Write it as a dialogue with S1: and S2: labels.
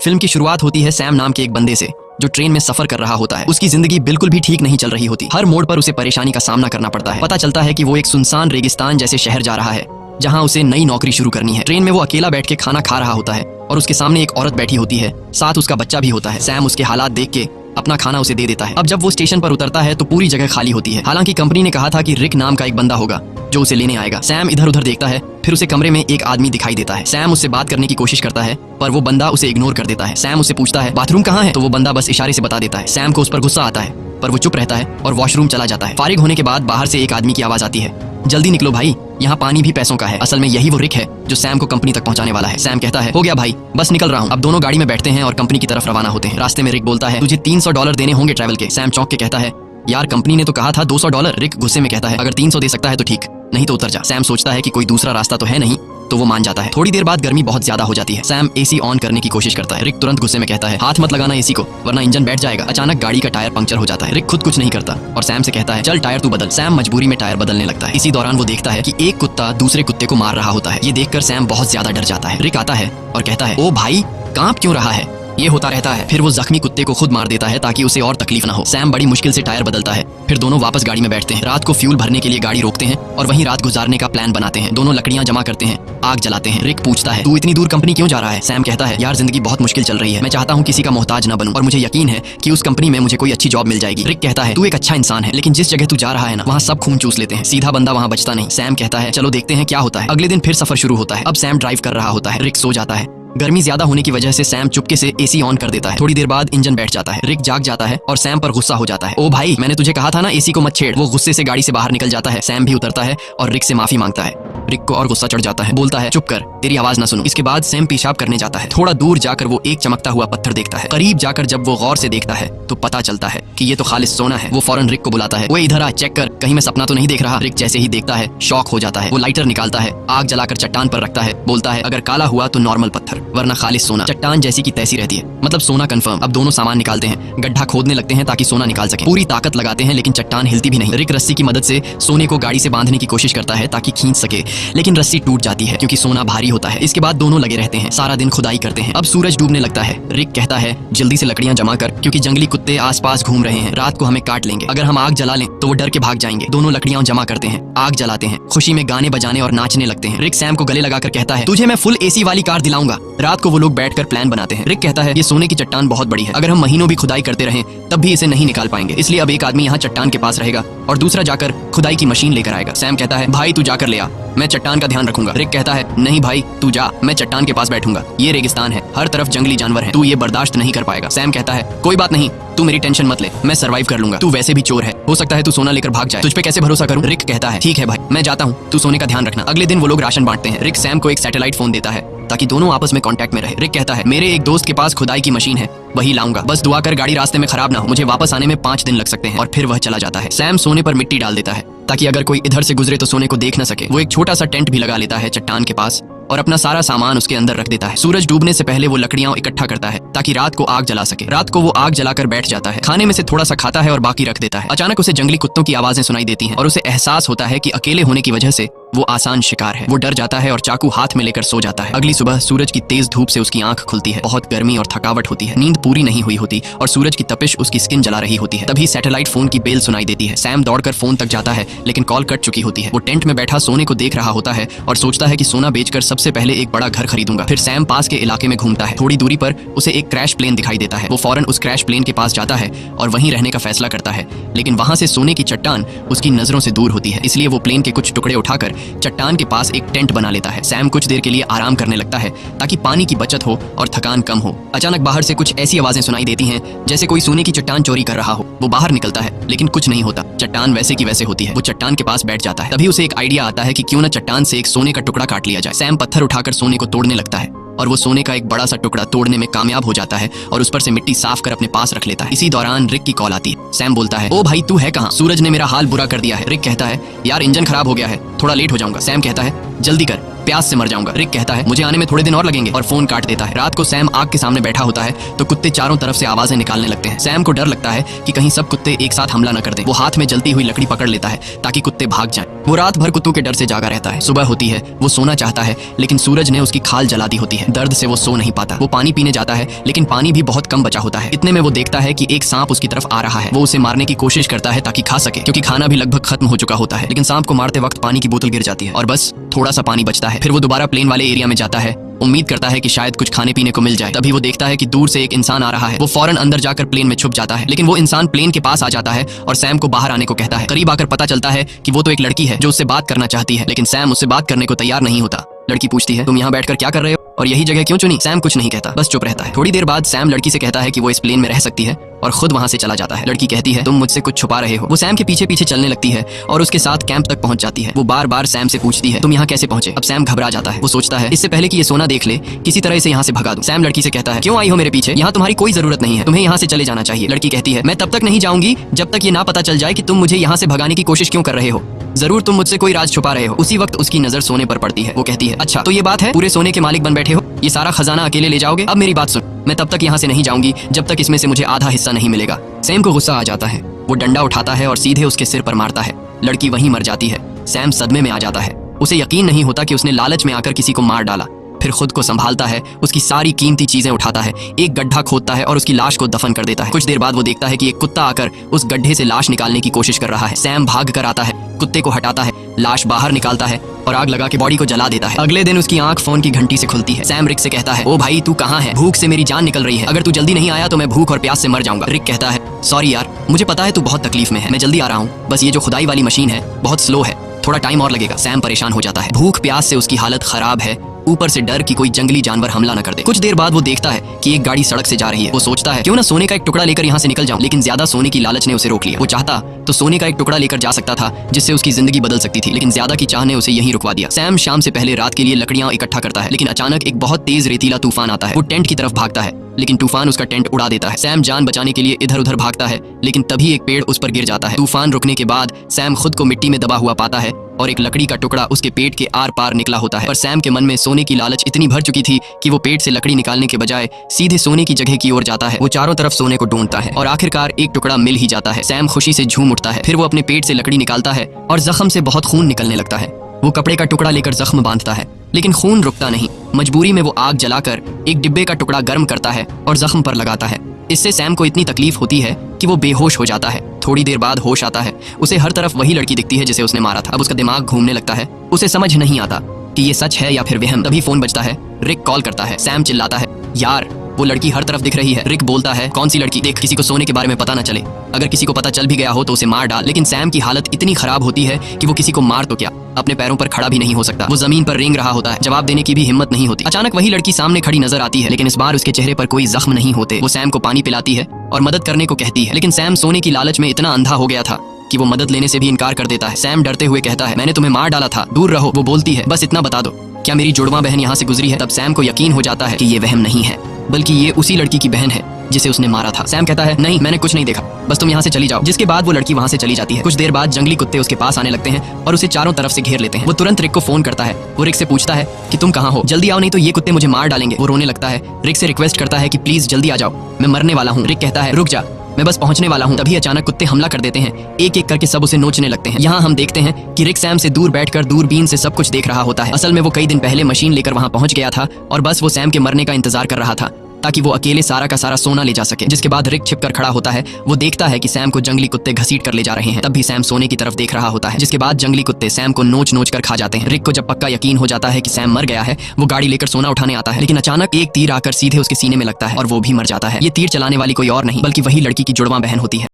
S1: Film की शुरुआत होती है सैम नाम के एक बंदे से जो ट्रेन में सफर कर रहा होता है। उसकी जिंदगी बिल्कुल भी ठीक नहीं चल रही होती। हर मोड़ पर उसे परेशानी का सामना करना पड़ता है। पता चलता है कि वो एक सुनसान रेगिस्तान जैसे शहर जा रहा है जहां उसे नई नौकरी शुरू करनी है। ट्रेन में वो अकेला बैठ के खाना खा रहा होता है और उसके सामने एक औरत बैठी होती है, साथ उसका बच्चा भी होता है। सैम उसके हालात देख के अपना खाना उसे दे देता है। अब जब वो स्टेशन पर उतरता है तो पूरी जगह खाली होती है। हालांकि कंपनी ने कहा था कि रिक नाम का एक बंदा होगा जो उसे लेने आएगा। सैम इधर उधर देखता है, फिर उसे कमरे में एक आदमी दिखाई देता है। सैम उससे बात करने की कोशिश करता है पर वो बंदा उसे इग्नोर कर देता है। सैम उससे पूछता है बाथरूम कहाँ है, तो वो बंदा बस इशारे से बता देता है। सैम को उस पर गुस्सा आता है पर वो चुप रहता है और वॉशरूम चला जाता है। फारिग होने के बाद बाहर से एक आदमी की आवाज आती है, जल्दी निकलो भाई, यहाँ पानी भी पैसों का है। असल में यही वो रिक है जो सैम को कंपनी तक पहुंचाने वाला है। सैम कहता है हो गया भाई, बस निकल रहा हूँ। अब दोनों गाड़ी में बैठते हैं और कंपनी की तरफ रवाना होते हैं। रास्ते में रिक बोलता है तुझे $300 देने होंगे ट्रैवल के। सैम चौंक के कहता है यार कंपनी ने तो कहा था $200। रिक गुस्से में कहता है अगर 300 दे सकता है तो ठीक, नहीं तो उतर जा। सैम सोचता है कि कोई दूसरा रास्ता तो है नहीं, तो वो मान जाता है। थोड़ी देर बाद गर्मी बहुत ज्यादा हो जाती है। सैम एसी ऑन करने की कोशिश करता है। रिक तुरंत गुस्से में कहता है हाथ मत लगाना एसी को वरना इंजन बैठ जाएगा। अचानक गाड़ी का टायर पंक्चर हो जाता है। रिक खुद कुछ नहीं करता और सैम से कहता है चल टायर तू बदल। सैम मजबूरी में टायर बदलने लगता है। इसी दौरान वो देखता है कि एक कुत्ता दूसरे कुत्ते को मार रहा होता है। ये देखकर सैम बहुत ज्यादा डर जाता है। रिक आता है और कहता है ओ भाई कांप क्यों रहा है, ये होता रहता है। फिर वो जख्मी कुत्ते को खुद मार देता है ताकि उसे और तकलीफ ना हो। सैम बड़ी मुश्किल से टायर बदलता है। फिर दोनों वापस गाड़ी में बैठते हैं। रात को फ्यूल भरने के लिए गाड़ी रोकते हैं और वहीं रात गुजारने का प्लान बनाते हैं। दोनों लकड़ियां जमा करते हैं, आग जलाते हैं। रिक पूछता है तू इतनी दूर कंपनी क्यों जा रहा है। सैम कहता है यार जिंदगी बहुत मुश्किल चल रही है, मैं चाहता हूँ किसी का मोहताज न बनूं और मुझे यकीन है कि उस कंपनी में मुझे कोई अच्छी जॉब मिल जाएगी। रिक कहता है तू एक अच्छा इंसान है लेकिन जिस जगह तू जा रहा है ना वहाँ सब खून चूस लेते हैं, सीधा बंदा वहाँ बचता नहीं। सैम कहता है चलो देखते हैं क्या होता है। अगले दिन फिर सफर शुरू होता है। अब सैम ड्राइव कर रहा होता है। रिक सो जाता है। गर्मी ज्यादा होने की वजह से सैम चुपके से एसी ऑन कर देता है। थोड़ी देर बाद इंजन बैठ जाता है। रिक जाग जाता है और सैम पर गुस्सा हो जाता है। ओ भाई मैंने तुझे कहा था ना एसी को मत छेड़। वो गुस्से से गाड़ी से बाहर निकल जाता है। सैम भी उतरता है और रिक से माफी मांगता है। रिक को और गुस्सा चढ़ जाता है, बोलता है चुप कर, तेरी आवाज ना सुनूं। इसके बाद सैम पेशाब करने जाता है। थोड़ा दूर जाकर वो एक चमकता हुआ पत्थर देखता है। करीब जाकर जब वो गौर से देखता है तो पता चलता है कि ये तो खालिस सोना है। वो फौरन रिक को बुलाता है, वो इधर आ, चेक कर, कहीं मैं सपना तो नहीं देख रहा। रिक जैसे ही देखता है शॉक हो जाता है। वो लाइटर निकालता है, आग जलाकर चट्टान पर रखता है, बोलता है अगर काला हुआ तो नॉर्मल पत्थर वरना खालिस सोना। चट्टान जैसी की तैसी रहती है, मतलब सोना कंफर्म। अब दोनों सामान निकालते हैं, गड्ढा खोदने लगते हैं ताकि सोना निकाल सके। पूरी ताकत लगाते हैं लेकिन चट्टान हिलती भी नहीं। रिक रस्सी की मदद से सोने को गाड़ी से बांधने की कोशिश करता है ताकि खींच सके, लेकिन रस्सी टूट जाती है क्योंकि सोना भारी होता है। इसके बाद दोनों लगे रहते हैं, सारा दिन खुदाई करते हैं। अब सूरज डूबने लगता है। रिक कहता है जल्दी से लकड़ियां जमा कर क्योंकि जंगली कुत्ते आसपास घूम रहे हैं, रात को हमें काट लेंगे। अगर हम आग जला लें तो वो डर के भाग जाएंगे। दोनों लकड़ियां जमा करते हैं, आग जलाते हैं, खुशी में गाने बजाने और नाचने लगते हैं। रिक सैम को गले लगाकर कहता है तुझे मैं फुल एसी वाली कार दिलाऊंगा। रात को वो लोग बैठकर प्लान बनाते हैं। रिक कहता है ये सोने की चट्टान बहुत बड़ी है, अगर हम महीनों भी खुदाई करते रहें तब भी इसे नहीं निकाल पाएंगे, इसलिए अब एक आदमी यहाँ चट्टान के पास रहेगा और दूसरा जाकर खुदाई की मशीन लेकर आएगा। सैम कहता है भाई तू जाकर ले आ, मैं चट्टान का ध्यान रखूंगा। रिक कहता है नहीं भाई तू जा, मैं चट्टान के पास बैठूंगा, ये रेगिस्तान है, हर तरफ जंगली जानवर हैं, तू ये बर्दाश्त नहीं कर पाएगा। सैम कहता है कोई बात नहीं, तू मेरी टेंशन मत ले, मैं सर्वाइव कर लूंगा, तू वैसे भी चोर है, हो सकता है तू सोना लेकर भाग जाए, तुझ पे कैसे भरोसा करूं। रिक कहता है ठीक है भाई मैं जाता हूँ, तू सोने का ध्यान रखना। अगले दिन वो लोग राशन बांटते हैं। रिक सैम को एक सैटेलाइट फोन देता है ताकि दोनों आपस में कांटेक्ट में रहे। रिक कहता है मेरे एक दोस्त के पास खुदाई की मशीन है, वही लाऊंगा, बस दुआ कर गाड़ी रास्ते में खराब ना हो, मुझे वापस आने में 5 दिन लग सकते हैं। और फिर वह चला जाता है। सैम सोने पर मिट्टी डाल देता है ताकि अगर कोई इधर से गुजरे तो सोने को देख न सके। वो एक छोटा सा टेंट भी लगा लेता है चट्टान के पास और अपना सारा सामान उसके अंदर रख देता है। सूरज डूबने से पहले वो लकड़ियां इकट्ठा करता है ताकि रात को आग जला सके। रात को वो आग जलाकर बैठ जाता है, खाने में से थोड़ा सा खाता है और बाकी रख देता है। अचानक उसे जंगली कुत्तों की आवाजें सुनाई देती हैं और उसे एहसास होता है कि अकेले होने की वजह से वो आसान शिकार है। वो डर जाता है और चाकू हाथ में लेकर सो जाता है। अगली सुबह सूरज की तेज धूप से उसकी आंख खुलती है। बहुत गर्मी और थकावट होती है, नींद पूरी नहीं हुई होती और सूरज की तपिश उसकी स्किन जला रही होती है। तभी सैटेलाइट फोन की बेल सुनाई देती है। सैम दौड़कर फोन तक जाता है लेकिन कॉल कट चुकी होती है। वो टेंट में बैठा सोने को देख रहा होता है और सोचता है कि सोना बेचकर सबसे पहले एक बड़ा घर खरीदूंगा। फिर सैम पास के इलाके में घूमता है। थोड़ी दूरी पर उसे एक क्रैश प्लेन दिखाई देता है। वो फौरन उस क्रैश प्लेन के पास जाता है और वहीं रहने का फैसला करता है, लेकिन वहां से सोने की चट्टान उसकी नजरों से दूर होती है, इसलिए वो प्लेन के कुछ टुकड़े उठाकर चट्टान के पास एक टेंट बना लेता है। सैम कुछ देर के लिए आराम करने लगता है ताकि पानी की बचत हो और थकान कम हो। अचानक बाहर से कुछ ऐसी आवाजें सुनाई देती हैं जैसे कोई सोने की चट्टान चोरी कर रहा हो। वो बाहर निकलता है लेकिन कुछ नहीं होता, चट्टान वैसे की वैसे होती है। वो चट्टान के पास बैठ जाता है। तभी उसे एक आइडिया आता है कि क्यों न चट्टान से एक सोने का टुकड़ा काट लिया जाए। सैम पत्थर उठाकर सोने को तोड़ने लगता है और वो सोने का एक बड़ा सा टुकड़ा तोड़ने में कामयाब हो जाता है और उस पर से मिट्टी साफ कर अपने पास रख लेता है। इसी दौरान रिक की कॉल आती है। सैम बोलता है ओ भाई तू है कहाँ, सूरज ने मेरा हाल बुरा कर दिया है। रिक कहता है यार इंजन खराब हो गया है, थोड़ा लेट हो जाऊंगा। सैम कहता है जल्दी कर, प्यास से मर जाऊंगा। रिक कहता है मुझे आने में थोड़े दिन और लगेंगे और फोन काट देता है। रात को सैम आग के सामने बैठा होता है तो कुत्ते चारों तरफ से आवाजें निकालने लगते हैं। सैम को डर लगता है कि कहीं सब कुत्ते एक साथ हमला न कर दें। वो हाथ में जलती हुई लकड़ी पकड़ लेता है ताकि कुत्ते भाग जाएं। वो रात भर कुत्तों के डर से जागा रहता है। सुबह होती है, वो सोना चाहता है लेकिन सूरज ने उसकी खाल जला दी होती है। दर्द से वो सो नहीं पाता। वो पानी पीने जाता है लेकिन पानी भी बहुत कम बचा होता है। इतने में वो देखता है कि एक सांप उसकी तरफ आ रहा है। वो उसे मारने की कोशिश करता है ताकि खा सके, क्योंकि खाना भी लगभग खत्म हो चुका होता है। लेकिन सांप को मारते वक्त पानी की बोतल गिर जाती है और बस थोड़ा सा पानी बचता है। फिर वो दोबारा प्लेन वाले एरिया में जाता है, उम्मीद करता है कि शायद कुछ खाने पीने को मिल जाए। तभी वो देखता है कि दूर से एक इंसान आ रहा है। वो फौरन अंदर जाकर प्लेन में छुप जाता है, लेकिन वो इंसान प्लेन के पास आ जाता है और सैम को बाहर आने को कहता है। करीब आकर पता चलता है कि वो तो एक लड़की है जो उससे बात करना चाहती है, लेकिन सैम उससे बात करने को तैयार नहीं होता। लड़की पूछती है तुम यहाँ बैठकर क्या कर रहे हो और यही जगह क्यों चुनी? सैम कुछ नहीं कहता, बस चुप रहता है। थोड़ी देर बाद सैम लड़की से कहता है कि वो इस प्लेन में रह सकती है और खुद वहां से चला जाता है। लड़की कहती है तुम मुझसे कुछ छुपा रहे हो। वो सैम के पीछे पीछे चलने लगती है और उसके साथ कैंप तक पहुंच जाती है। वो बार बार सैम से पूछती है तुम यहाँ कैसे पहुंचे? अब सैम घबरा जाता है। वो सोचता है इससे पहले कि ये सोना देख ले किसी तरह इसे यहाँ से भगा दूं। सैम लड़की से कहता है क्यों आई हो मेरे पीछे? यहाँ तुम्हारी कोई जरूरत नहीं है, तुम्हें यहाँ से चले जाना चाहिए। लड़की कहती है मैं तब तक नहीं जाऊंगी जब तक ये ना पता चल जाए कि तुम मुझे यहाँ से भगाने की कोशिश क्यों कर रहे हो। जरूर तुम मुझसे कोई राज छुपा रहे हो। उसी वक्त उसकी नजर सोने पर पड़ती है। वो कहती है अच्छा तो ये बात है, पूरे सोने के मालिक बन बैठे हो, ये सारा खजाना अकेले ले जाओगे? अब मेरी बात सुन, मैं तब तक यहाँ से नहीं जाऊंगी जब तक इसमें से मुझे आधा हिस्सा नहीं मिलेगा। सैम को गुस्सा आ जाता है। वो डंडा उठाता है और सीधे उसके सिर पर मारता है। लड़की वहीं मर जाती है। सैम सदमे में आ जाता है। उसे यकीन नहीं होता कि उसने लालच में आकर किसी को मार डाला। फिर खुद को संभालता है, उसकी सारी कीमती चीजें उठाता है, एक गड्ढा खोदता है और उसकी लाश को दफन कर देता है। कुछ देर बाद वो देखता है कि एक कुत्ता आकर उस गड्ढे से लाश निकालने की कोशिश कर रहा है। सैम भाग कर आता है, कुत्ते को हटाता है, लाश बाहर निकालता है और आग लगा के बॉडी को जला देता है। अगले दिन उसकी आंख फोन की घंटी से खुलती है। सैम रिक से कहता है ओ भाई तू कहाँ है? भूख से मेरी जान निकल रही है, अगर तू जल्दी नहीं आया तो मैं भूख और प्यास से मर जाऊंगा। रिक कहता है सॉरी यार, मुझे पता है तू बहुत तकलीफ में है, मैं जल्दी आ रहा हूँ, बस ये जो खुदाई वाली मशीन है बहुत स्लो है, थोड़ा टाइम और लगेगा। सैम परेशान हो जाता है। भूख प्यास से उसकी हालत खराब है, ऊपर से डर कि कोई जंगली जानवर हमला न कर दे। कुछ देर बाद वो देखता है कि एक गाड़ी सड़क से जा रही है। वो सोचता है क्यों ना सोने का एक टुकड़ा लेकर यहाँ से निकल जाऊं, लेकिन ज्यादा सोने की लालच ने उसे रोक लिया। वो चाहता तो सोने का एक टुकड़ा लेकर जा सकता था जिससे उसकी जिंदगी बदल सकती थी, लेकिन ज्यादा की चाह ने उसे यहीं रुकवा दिया। सैम शाम से पहले रात के लिए लकड़ियां इकट्ठा करता है, लेकिन अचानक एक बहुत तेज रेतीला तूफान आता है। वो टेंट की तरफ भागता है लेकिन तूफान उसका टेंट उड़ा देता है। सैम जान बचाने के लिए इधर उधर भागता है, लेकिन तभी एक पेड़ उस पर गिर जाता है। तूफान रुकने के बाद सैम खुद को मिट्टी में दबा हुआ पाता है और एक लकड़ी का टुकड़ा उसके पेट के आर पार निकला होता है। पर सैम के मन में सोने की लालच इतनी भर चुकी थी कि वो पेट से लकड़ी निकालने के बजाय सीधे सोने की जगह की ओर जाता है। वो चारों तरफ सोने को ढूंढता है और आखिरकार एक टुकड़ा मिल ही जाता है। सैम खुशी से झूम उठता है। फिर वो अपने पेट से लकड़ी निकालता है और जख्म से बहुत खून निकलने लगता है। वो कपड़े का टुकड़ा लेकर जख्म बांधता है, लेकिन खून रुकता नहीं। मजबूरी में वो आग जलाकर एक डिब्बे का टुकड़ा गर्म करता है और जख्म पर लगाता है। इससे सैम को इतनी तकलीफ होती है कि वो बेहोश हो जाता है। थोड़ी देर बाद होश आता है। उसे हर तरफ वही लड़की दिखती है जिसे उसने मारा था। अब उसका दिमाग घूमने लगता है। उसे समझ नहीं आता कि ये सच है या फिर वहम। तभी फोन बजता है। रिक कॉल करता है। सैम चिल्लाता है यार वो लड़की हर तरफ दिख रही है। रिक बोलता है कौन सी लड़की? देख किसी को सोने के बारे में पता न चले, अगर किसी को पता चल भी गया हो तो उसे मार डाल। लेकिन सैम की हालत इतनी खराब होती है कि वो किसी को मार तो क्या, अपने पैरों पर खड़ा भी नहीं हो सकता। वो जमीन पर रेंग रहा होता है, जवाब देने की भी हिम्मत नहीं होती। अचानक वही लड़की सामने खड़ी नजर आती है, लेकिन इस बार उसके चेहरे पर कोई जख्म नहीं होते। वो सैम को पानी पिलाती है और मदद करने को कहती है, लेकिन सैम सोने की लालच में इतना अंधा हो गया था कि वो मदद लेने से भी इनकार कर देता है। सैम डरते हुए कहता है मैंने तुम्हें मार डाला था, दूर रहो। वो बोलती है बस इतना बता दो, क्या मेरी जुड़वा बहन यहाँ से गुजरी है? तब सैम को यकीन हो जाता है कि ये वहम नहीं है, बल्कि ये उसी लड़की की बहन है जिसे उसने मारा था। सैम कहता है नहीं मैंने कुछ नहीं देखा, बस तुम यहाँ से चली जाओ। जिसके बाद वो लड़की वहाँ से चली जाती है। कुछ देर बाद जंगली कुत्ते उसके पास आने लगते हैं और उसे चारों तरफ से घेर लेते हैं। वो तुरंत रिक को फोन करता है। वो रिक से पूछता है कि तुम कहाँ हो, जल्दी आओ नहीं तो ये कुत्ते मुझे मार डालेंगे। वो रोने लगता है। रिक से रिक्वेस्ट करता है कि प्लीज जल्दी आ जाओ, मैं मरने वाला हूँ। रिक कहता है रुक जा, मैं बस पहुंचने वाला हूं। तभी अचानक कुत्ते हमला कर देते हैं। एक एक करके सब उसे नोचने लगते हैं। यहाँ हम देखते हैं कि रिक सैम से दूर बैठकर दूरबीन से सब कुछ देख रहा होता है। असल में वो कई दिन पहले मशीन लेकर वहां पहुंच गया था और बस वो सैम के मरने का इंतजार कर रहा था ताकि वो अकेले सारा का सारा सोना ले जा सके। जिसके बाद रिक छिपकर खड़ा होता है। वो देखता है कि सैम को जंगली कुत्ते घसीट कर ले जा रहे हैं। तब भी सैम सोने की तरफ देख रहा होता है। जिसके बाद जंगली कुत्ते सैम को नोच नोच कर खा जाते हैं। रिक को जब पक्का यकीन हो जाता है कि सैम मर गया है, वो गाड़ी लेकर सोना उठाने आता है, लेकिन अचानक एक तीर आकर सीधे उसके सीने में लगता है और वो भी मर जाता है। ये तीर चलाने वाली कोई और नहीं बल्कि वही लड़की की जुड़वा बहन होती है।